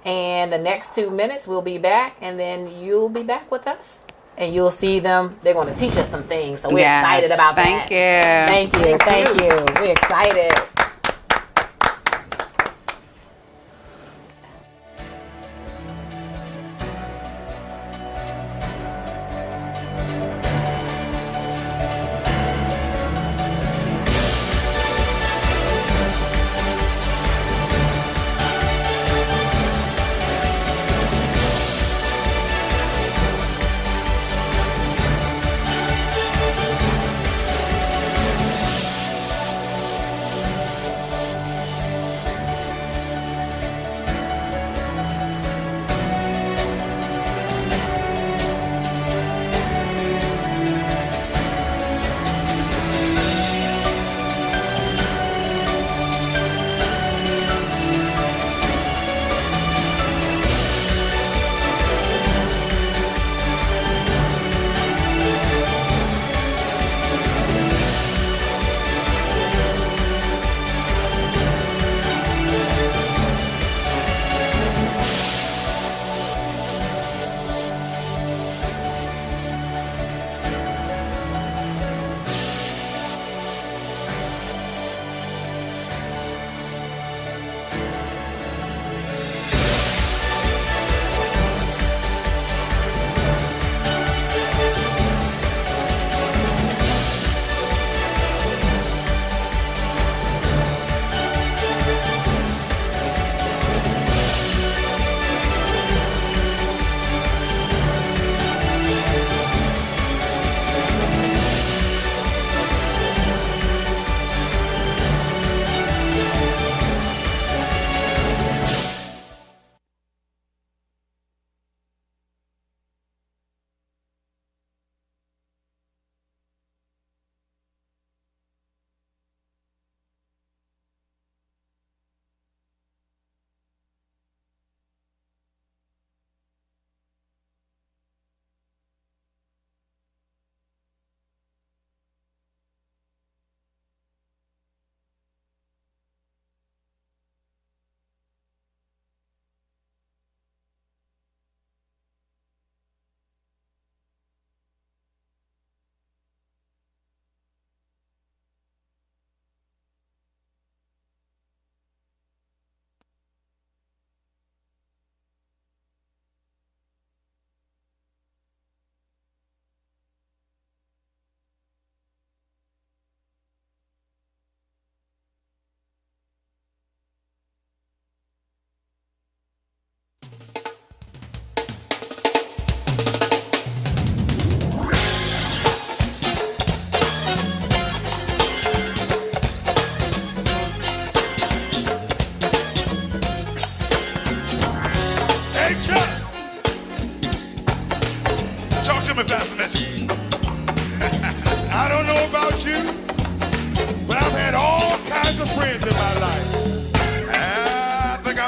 And the next 2 minutes we'll be back. And then you'll be back with us. And you'll see them. They're going to teach us some things. So we're Yes. excited about Thank that. you. Thank you. We're excited.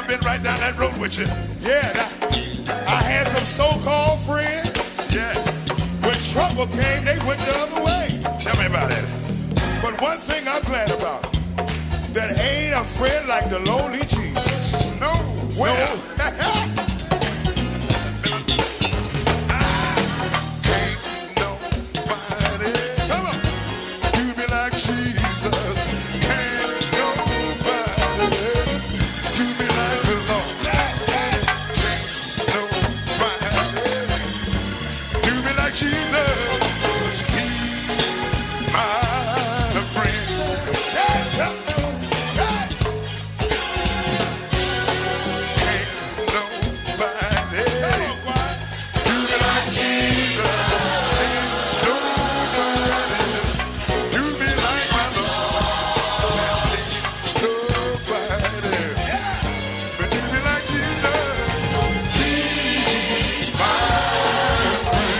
I've been right down that road with you. Yeah, I had some so-called friends. Yes. When trouble came, they went the other way. Tell me about it. But one thing I'm glad about, that ain't a friend like the lonely Jesus. No. Well. Ain't nobody. Come on. Do me like Jesus. Ain't nobody. Do me like the Lord. Ain't nobody. Do me like Jesus. He's my friend.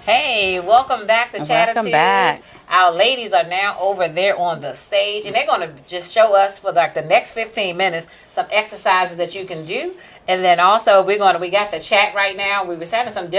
Hey, welcome back to Chattitudes. Welcome back. Our ladies are now over there on the stage, and they're going to just show us for like the next 15 minutes some exercises that you can do. And then also we got the chat right now. We were having some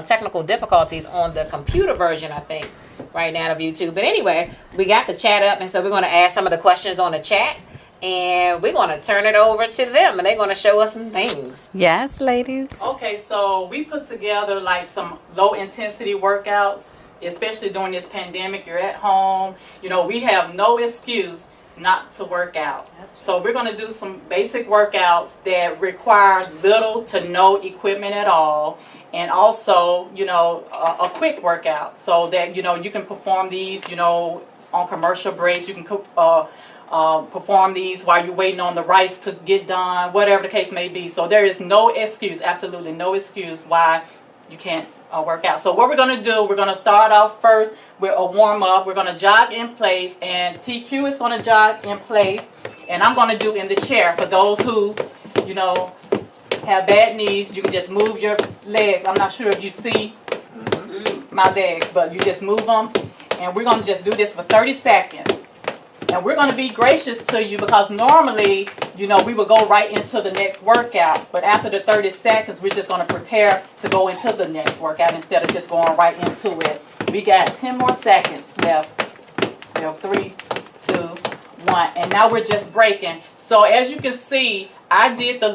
technical difficulties on the computer version, I think, right now of YouTube. But anyway, we got the chat up, and so we're going to ask some of the questions on the chat, and we're going to turn it over to them, and they're going to show us some things. Yes, ladies. Okay, so we put together like some low intensity workouts, especially during this pandemic. You're at home, we have no excuse not to work out. So we're going to do some basic workouts that require little to no equipment at all, and also a quick workout so that you can perform these on commercial breaks. You can perform these while you're waiting on the rice to get done, whatever the case may be. So there is no excuse, absolutely no excuse why you can't work out. So what we're going to do, we're going to start off first with a warm-up. We're going to jog in place, and TQ is going to jog in place, and I'm going to do in the chair. For those who, have bad knees, you can just move your legs. I'm not sure if you see my legs, but you just move them, and we're going to just do this for 30 seconds. And we're going to be gracious to you because normally, we would go right into the next workout. But after the 30 seconds, we're just going to prepare to go into the next workout instead of just going right into it. We got 10 more seconds left. 3, 2, 1. And now we're just breaking. So as you can see, I did the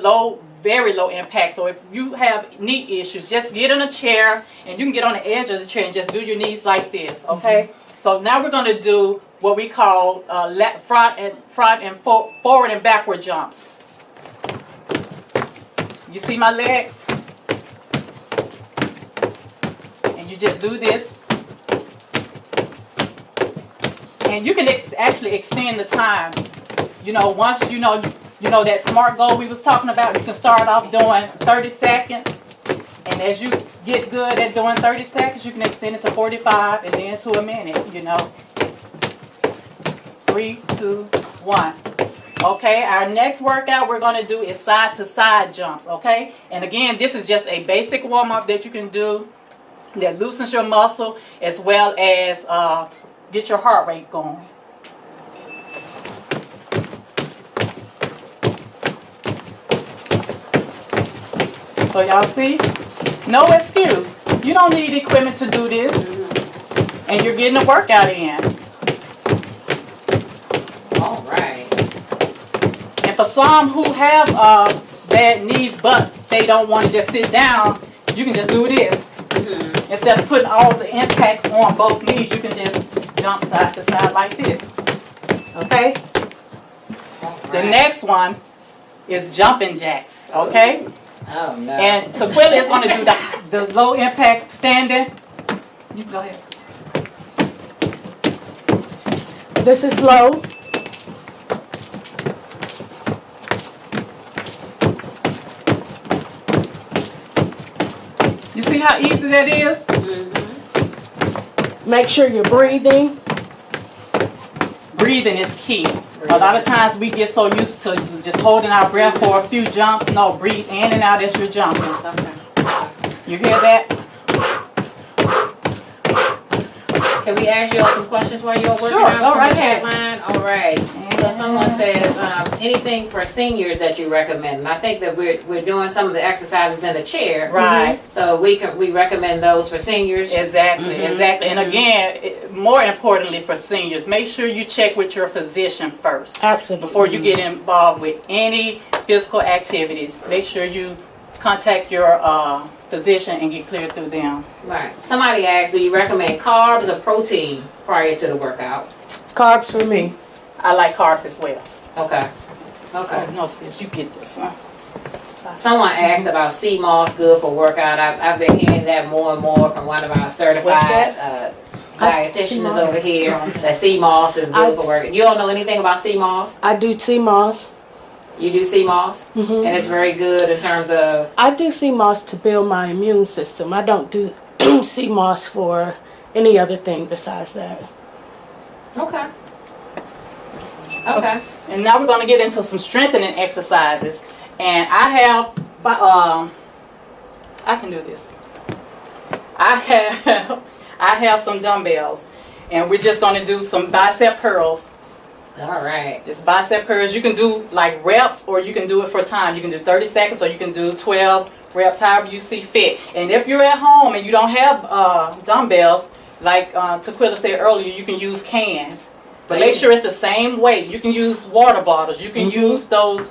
very low impact. So if you have knee issues, just get in a chair, and you can get on the edge of the chair and just do your knees like this, okay? So now we're going to do what we call front and forward and backward jumps. You see my legs? And you just do this. And you can actually extend the time. Once you know that SMART goal we was talking about, you can start off doing 30 seconds. And as you get good at doing 30 seconds, you can extend it to 45 and then to a minute, 3, 2, 1. Okay, our next workout we're going to do is side to side jumps, okay? And again, this is just a basic warm-up that you can do that loosens your muscle as well as get your heart rate going. So y'all see? No excuse. You don't need equipment to do this. And you're getting a workout in. All right. And for some who have bad knees but they don't want to just sit down, you can just do this. Instead of putting all the impact on both knees, you can just jump side to side like this. Okay? Right. The next one is jumping jacks. Okay? Oh, no. And Sequilla is going to do the low impact standing. You go ahead. This is low. You see how easy that is? Make sure you're breathing. Breathing is key. A lot of times we get so used to just holding our breath for a few jumps. No, breathe in and out as you're jumping. You hear that? Can we ask you all some questions while you're working Sure, out go from right the chat ahead. line? All right. So So someone says anything for seniors that you recommend, and I think that we're doing some of the exercises in a chair, Right. So we recommend those for seniors. Exactly, exactly. And again, more importantly for seniors, make sure you check with your physician first. Absolutely. Before you get involved with any physical activities, make sure you contact your physician and get cleared through them. Right. Somebody asked, do you recommend carbs or protein prior to the workout? Carbs for me. I like carbs as well. Okay. Okay. Oh, no, sis, you get this one. Someone asked about sea moss good for workout. I've been hearing that more and more from one of our certified dietitians over here. That sea moss is good for working. You don't know anything about sea moss? I do sea moss. You do sea moss, and it's very good in terms of. I do sea moss to build my immune system. I don't do sea moss for any other thing besides that. Okay. Okay. And now we're going to get into some strengthening exercises. And I have, I can do this. I have some dumbbells, and we're just going to do some bicep curls. All right. Just bicep curls. You can do like reps, or you can do it for time. You can do 30 seconds, or you can do 12 reps, however you see fit. And if you're at home and you don't have dumbbells, like Tequila said earlier, you can use cans. But make sure it's the same weight. You can use water bottles. You can use those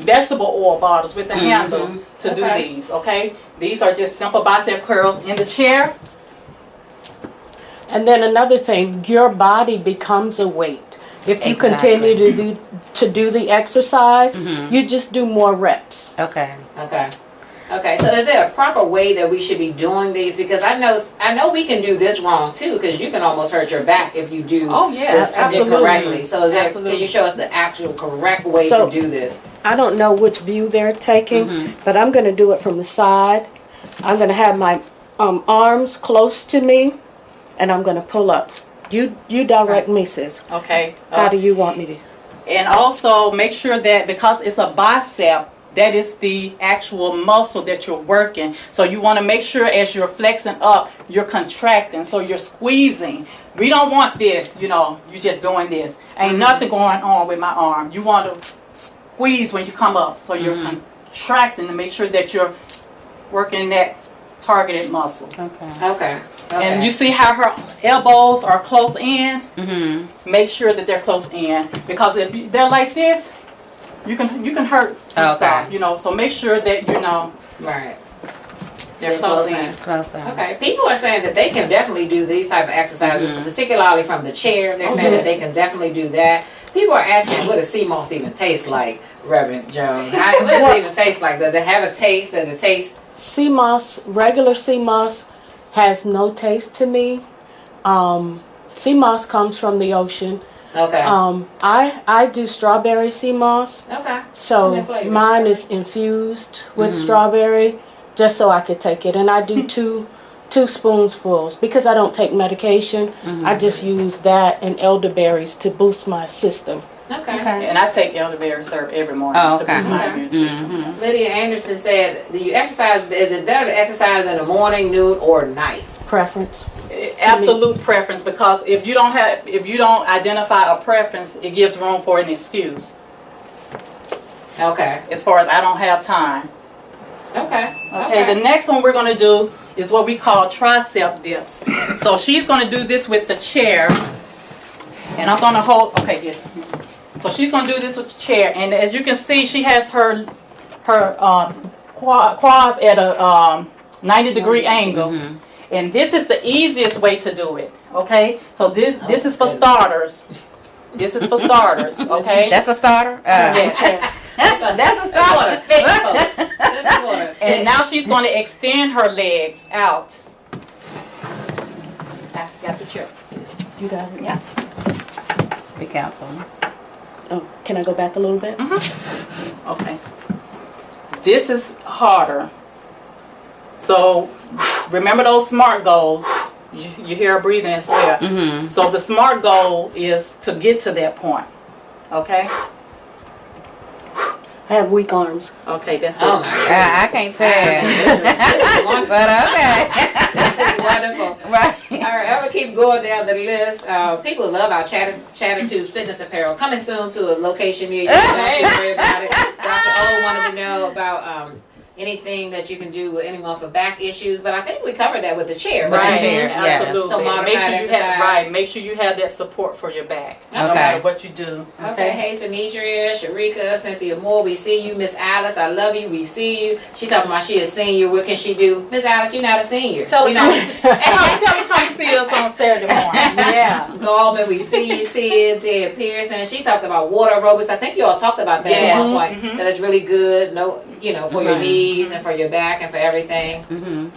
vegetable oil bottles with the handle to do these, okay? These are just simple bicep curls in the chair. And then another thing, your body becomes a weight. If you continue to do the exercise, you just do more reps. Okay. Okay. Okay, so is there a proper way that we should be doing these? Because I know we can do this wrong too, because you can almost hurt your back if you do this incorrectly. So is there, can you show us the actual correct way to do this? I don't know which view they're taking, but I'm going to do it from the side. I'm going to have my arms close to me, and I'm going to pull up. You direct me, sis. Okay. How do you want me to? And also make sure that because it's a bicep, that is the actual muscle that you're working. So you want to make sure as you're flexing up, you're contracting. So you're squeezing. We don't want this, you're just doing this. Ain't nothing going on with my arm. You want to squeeze when you come up. So you're contracting to make sure that you're working that targeted muscle. Okay. And you see how her elbows are close in? Make sure that they're close in. Because if they're like this, you can hurt some stuff, so make sure that right. They're close in. Okay. People are saying that they can definitely do these type of exercises, particularly from the chair. They're saying that they can definitely do that. People are asking, what does sea moss even taste like, Reverend Jones? What does it even taste like? Does it have a taste? Does it taste? Sea moss, regular sea moss, has no taste to me. Sea moss comes from the ocean. Okay. I do strawberry sea moss. Okay. So mine is infused with strawberry, just so I could take it. And I do two spoonfuls because I don't take medication. I just use that and elderberries to boost my system. Okay. And I take elderberry syrup every morning to boost my immune system. Lydia Anderson said, "Do you exercise? Is it better to exercise in the morning, noon, or night?" Preference. Absolute preference, because if you don't identify a preference, it gives room for an excuse. Okay. As far as I don't have time. Okay. Okay. The next one we're going to do is what we call tricep dips. So she's going to do this with the chair, and I'm going to hold. Okay, yes. So she's going to do this with the chair, and as you can see, she has her quads at a 90-degree angle. And this is the easiest way to do it, okay? So this is for starters. This is for starters, okay? That's a starter? Yes. That's a starter. Fit folks. And now she's going to extend her legs out. I got the chair, sis. You got it? Yeah. Be careful. Oh, can I go back a little bit? Okay. This is harder. So remember those SMART goals. You hear her breathing as well. So the SMART goal is to get to that point. Okay? have weak arms. Okay, that's it. Oh my God, I can't tell. This is wonderful. But okay. This is wonderful. Right. All right, I'm gonna keep going down the list. People love our Chattitudes fitness apparel. Coming soon to a location near you. Don't worry about it. Dr. O wanted to know about anything that you can do with anyone for back issues, but I think we covered that with the chair. Right, The chair. absolutely. So modified make sure you exercise. have make sure you have that support for your back, no matter what you do. Okay, hey, Sanidria, Sharika, Cynthia Moore, we see you. Miss Alice, I love you, we see you. She talking about she a senior, what can she do? Miss Alice, you're not a senior. Tell her come see us on Saturday morning. Yeah. Goldman, we see you. Ted Pearson, she talked about water aerobics. I think you all talked about that at one point. That is really good, for your knees and for your back and for everything.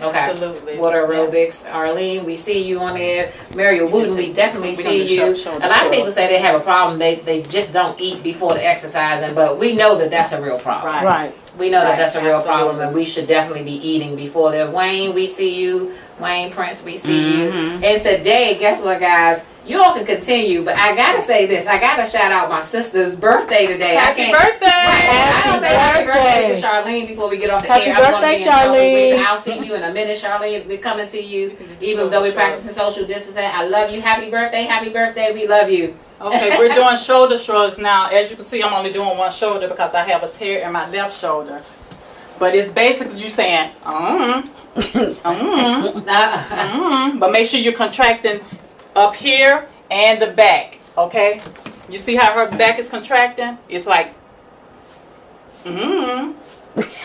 Okay. Absolutely. Water aerobics. Arlene, we see you on there. Mario Wooten, we definitely see you. A lot of people say they have a problem. They just don't eat before the exercising, but we know that that's a real problem. Right. We know that that's a real Absolutely. problem, and we should definitely be eating before that. Wayne, we see you. Wayne Prince, we see you. And today, guess what, guys? You all can continue, but I gotta say this. I gotta shout out my sister's birthday today. Happy birthday! I don't say happy birthday to birthday. Charlene before we get off the Happy air. I'm gonna birthday, be in trouble Charlene. with- I'll see you in a minute, Charlene. We're coming to you, even though we're practicing social distancing. I love you. Happy birthday, happy birthday. We love you. Okay, we're doing shoulder shrugs now. As you can see, I'm only doing one shoulder because I have a tear in my left shoulder. But it's basically you saying, but make sure you're contracting up here and the back, okay? You see how her back is contracting? It's like,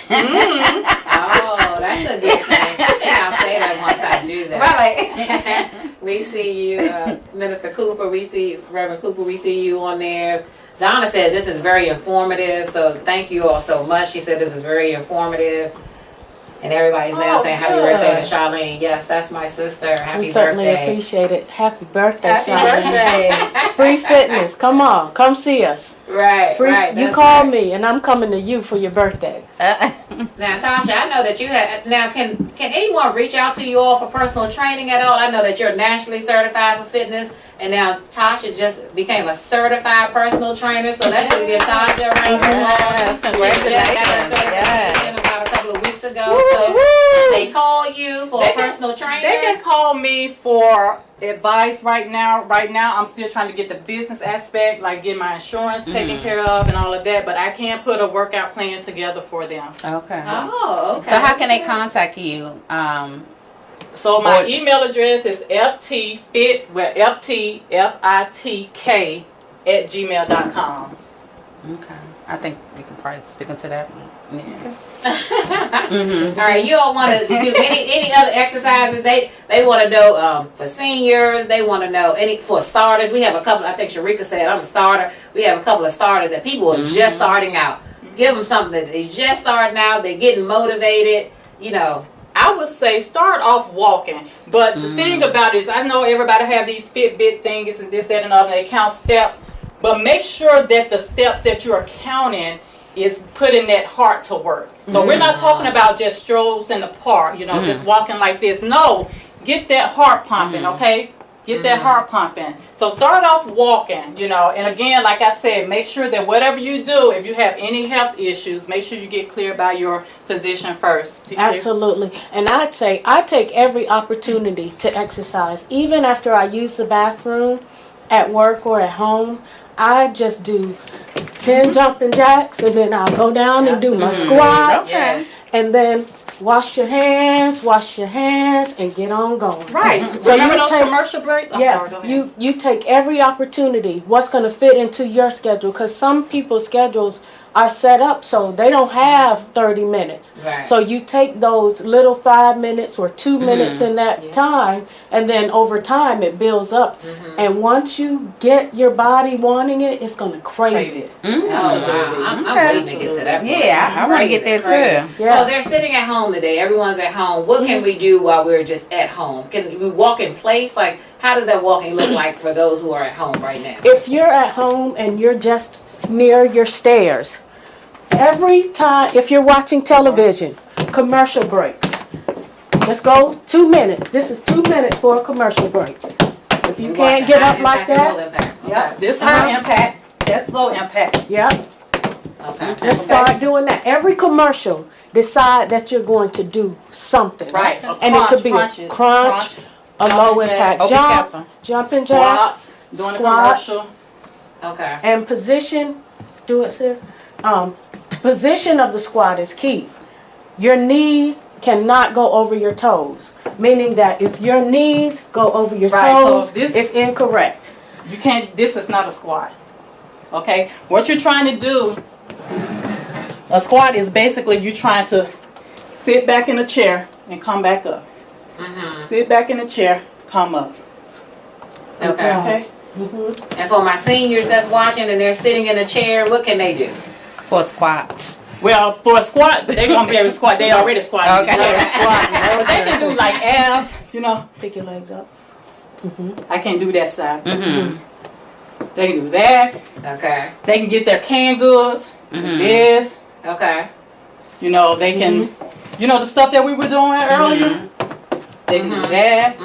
Oh, that's a good thing. I think I'll say that once I do that. Right. We see you, Minister Cooper. We see Reverend Cooper. We see you on there. Donna said this is very informative, so thank you all so much. She said this is very informative. And everybody's now saying happy birthday to Charlene. Yes, that's my sister. Happy We certainly birthday. appreciate it. Happy birthday, happy Charlene. birthday. Free fitness. Come on. Come see us. Right, Free, right. you that's call right. me, and I'm coming to you for your birthday. Now, Tasha, I know that you had. Now, can anyone reach out to you all for personal training at all? I know that you're nationally certified for fitness, and now Tasha just became a certified personal trainer. So let's just give Tasha a round of applause. Congratulations! About a couple of weeks ago. So they call you for a personal trainer. They can call me for advice right now. Right now, I'm still trying to get the business aspect, like get my insurance taken care of and all of that. But I can't put a workout plan together for them. Okay. Oh, okay. So how can they contact you? So my email address is ftfitk @gmail.com. Okay. I think we can probably speak into that one. Yeah. All right, you all want to do any other exercises? They want to know for seniors. They want to know any for starters. We have a couple. I think Sharika said I'm a starter. We have a couple of starters that people are just starting out. Give them something that they're just starting out. They're getting motivated. I would say start off walking. But the thing about it is, I know everybody have these Fitbit things and this, that, and other. They count steps. But make sure that the steps that you are counting is putting that heart to work. So we're not talking about just strolls in the park, just walking like this. No, get that heart pumping, okay? Get that heart pumping. So start off walking, and again, like I said, make sure that whatever you do, if you have any health issues, make sure you get clear by your physician first. Absolutely. And I'd say I take every opportunity to exercise. Even after I use the bathroom at work or at home, I just do 10 jumping jacks, and then I'll go down and do my squats. Okay. And then wash your hands, and get on going. Right. So Remember you those take- commercial breaks? I'm sorry, go ahead. you take every opportunity, what's going to fit into your schedule, because some people's schedules are set up so they don't have 30 minutes. Right. So you take those little 5 minutes or 2 minutes in that time, and then over time it builds up. And once you get your body wanting it, it's going to crave it. Oh, wow. I'm waiting to get to that point. Yeah, I want to get there too. Yeah. So they're sitting at home today. Everyone's at home. What can we do while we're just at home? Can we walk in place? Like, how does that walking look like for those who are at home right now? If you're at home and you're just near your stairs, every time, if you're watching television, commercial breaks. Let's go 2 minutes. This is 2 minutes for a commercial break. If you can't get up like that, Yeah, this high impact, that's low impact. yeah. Okay. Just start doing that. Every commercial, decide that you're going to do something. Right. And it could be a crunch, a low impact Oh, be jump, careful. jumping jack, Squats, doing a squat, commercial. Okay. and position. Do it, sis. Position of the squat is key. Your knees cannot go over your toes, meaning that if your knees go over your Right, so toes, this- it's incorrect. You can't, this is not a squat. Okay? What you're trying to do, a squat is basically you trying to sit back in a chair and come back up. Sit back in a chair, come up. Okay. Okay? And for my seniors that's watching and they're sitting in a chair, what can they do? For squats. Well, for a squat, they're going to be able to squat. They already squatting. Okay. But they can do like abs, you know. Pick your legs up. I can't do that side. They can do that. Okay. They can get their canned goods. This. Okay. You know, they can, you know, the stuff that we were doing earlier. They can do that.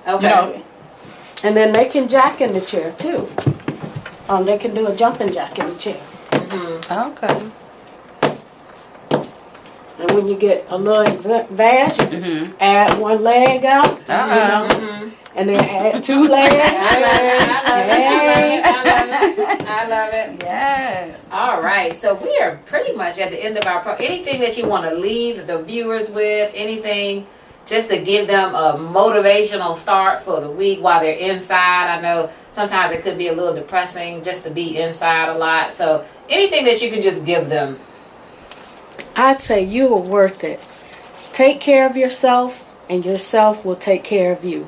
Okay. You know, And then they can jack in the chair too. They can do a jumping jack in the chair. Okay. And when you get a little advanced, you add one leg out, you know, and then add two legs. I love it. Yeah. All right, so we are pretty much at the end of our anything that you want to leave the viewers with, anything just to give them a motivational start for the week while they're inside. I know sometimes it could be a little depressing just to be inside a lot. So anything that you can just give them. I'd say you are worth it. Take care of yourself, and yourself will take care of you.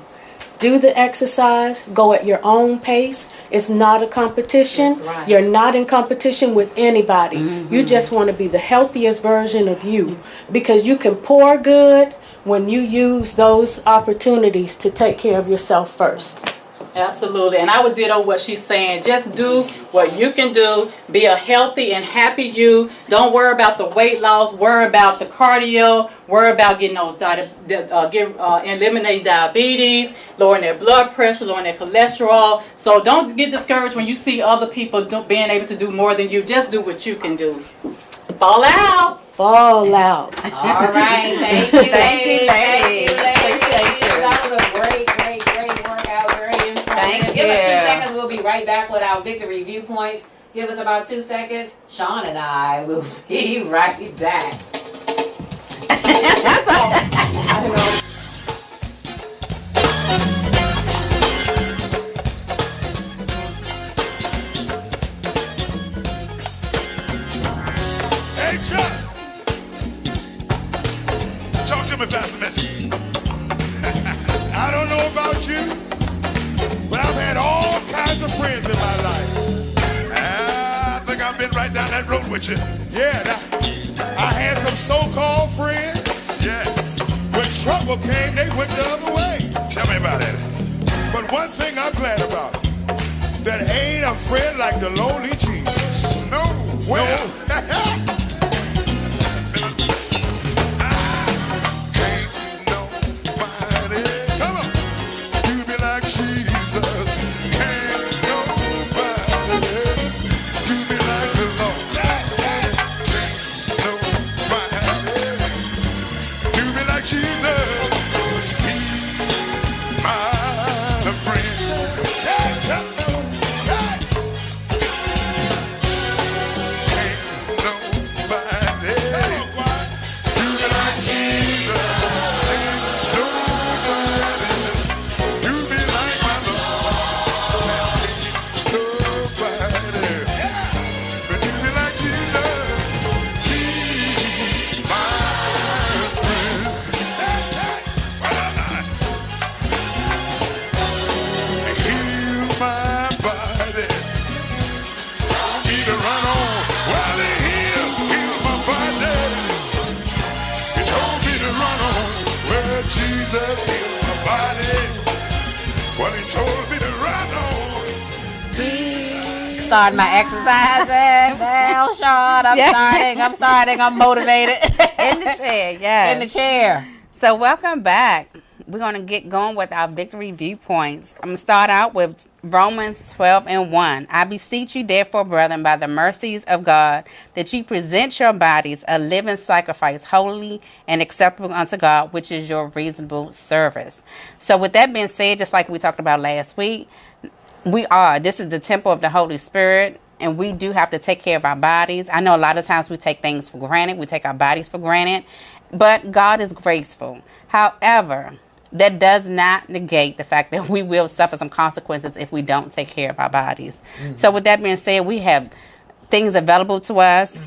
Do the exercise. Go at your own pace. It's not a competition. That's right. You're not in competition with anybody. You just want to be the healthiest version of you, because you can pour good when you use those opportunities to take care of yourself first. absolutely. And I would ditto what she's saying. Just do what you can do. Be a healthy and happy you. Don't worry about the weight loss. Worry about the cardio. Worry about getting those eliminating diabetes, lowering their blood pressure, lowering their cholesterol. So don't get discouraged when you see other people being able to do more than you. Just do what you can do. Fall out. Fall out. All right, thank you, Thank you, ladies. Appreciate you. That was a great workout. Very informative. Thank Give us 2 you. seconds. We'll be right back with our victory review points. Give us about 2 seconds. Sean and I will be right back. Hey, Chuck. Talk to me, Pastor Mitchell. I don't know about you, but I've had all kinds of friends in my life. I think I've been right down that road with you. Yeah, I had some so-called friends. Yes. When trouble came, they went the other way. Tell me about it. But one thing I'm glad about, that ain't a friend like the lonely Jesus. No. Well, ain't nobody. Come on. You be like Jesus. Ain't nobody. You be like the Lord. Ain't nobody. You be like Jesus. He's my friend. Jesus healed my body. Well, he told me to run on. Starting my exercising now, Sean. I'm starting. I'm motivated. In the chair, yes. In the chair. So welcome back. we're going to get going with our victory viewpoints. I'm going to start out with Romans 12:1. I beseech you, therefore, brethren, by the mercies of God, that ye present your bodies a living sacrifice, holy and acceptable unto God, which is your reasonable service. So with that being said, just like we talked about last week, this is the temple of the Holy Spirit. And we do have to take care of our bodies. I know a lot of times we take things for granted. We take our bodies for granted. But God is graceful. However, that does not negate the fact that we will suffer some consequences if we don't take care of our bodies. Mm-hmm. So with that being said, we have things available to us.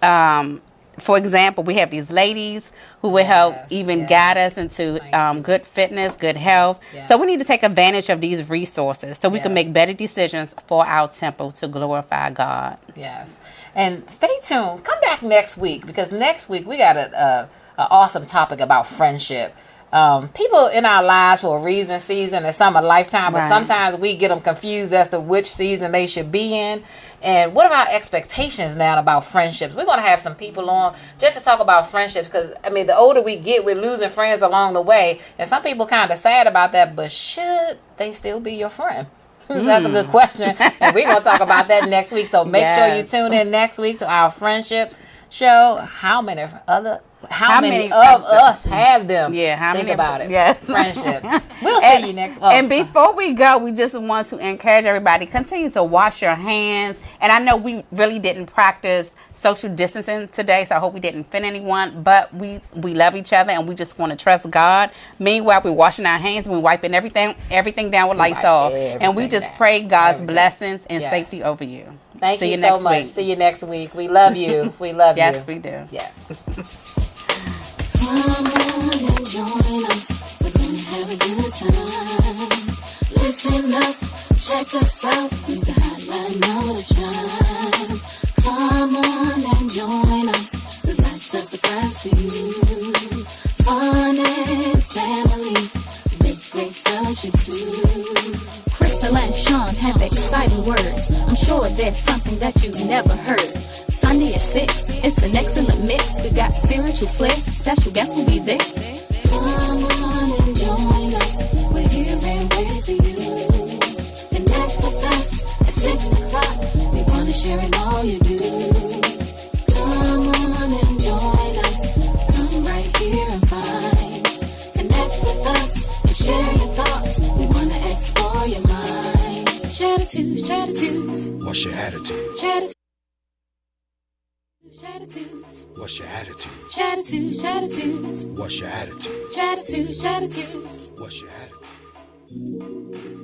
Mm-hmm. For example, we have these ladies who will help guide us into good fitness, good health. Yes. So we need to take advantage of these resources so we can make better decisions for our temple to glorify God. Yes. And stay tuned. Come back next week, because next week we got an awesome topic about friendship. People in our lives for a reason, season, and some a lifetime, but sometimes we get them confused as to which season they should be in. And what are our expectations now about friendships? We're going to have some people on just to talk about friendships, because, I mean, the older we get, we're losing friends along the way. And some people kind of sad about that, but should they still be your friend? That's a good question. And we're going to talk about that next week. So make sure you tune in next week to our friendship show. How many of us have them? Yeah, how Think many about it? Yes. Friendship. We'll see you next week. And before we go, we just want to encourage everybody, continue to wash your hands. And I know we really didn't practice social distancing today, so I hope we didn't offend anyone, but we love each other and we just want to trust God. Meanwhile, we're washing our hands and we're wiping everything down with Lysol. And we just pray God's blessings and safety over you. Thank you so much. See you next week. We love you. We love you. Yes, we do. Yes. Come on and join us. We're gonna have a good time. Listen up, check us out. Use the hotline number to chime. Come on and join us. There's lots of surprise for you. Fun and family, with great fellowship too. Crystal and Sean have exciting words. I'm sure there's something that you've never heard. Sunday at 6, it's an excellent mix. We got spiritual flair, special guests will be there. Come on and join us. We're here and waiting for you. Connect with us at 6 o'clock. We want to share in all you do. Come on and join us. Come right here and find. Connect with us and share your thoughts. We want to explore your mind. Chattitudes, Chattitudes. What's your attitude? Chattitudes. Chattitudes. What's your attitude? Chattitudes, Chattitudes. What's your attitude? Chattitudes, Chattitudes. What's your attitude?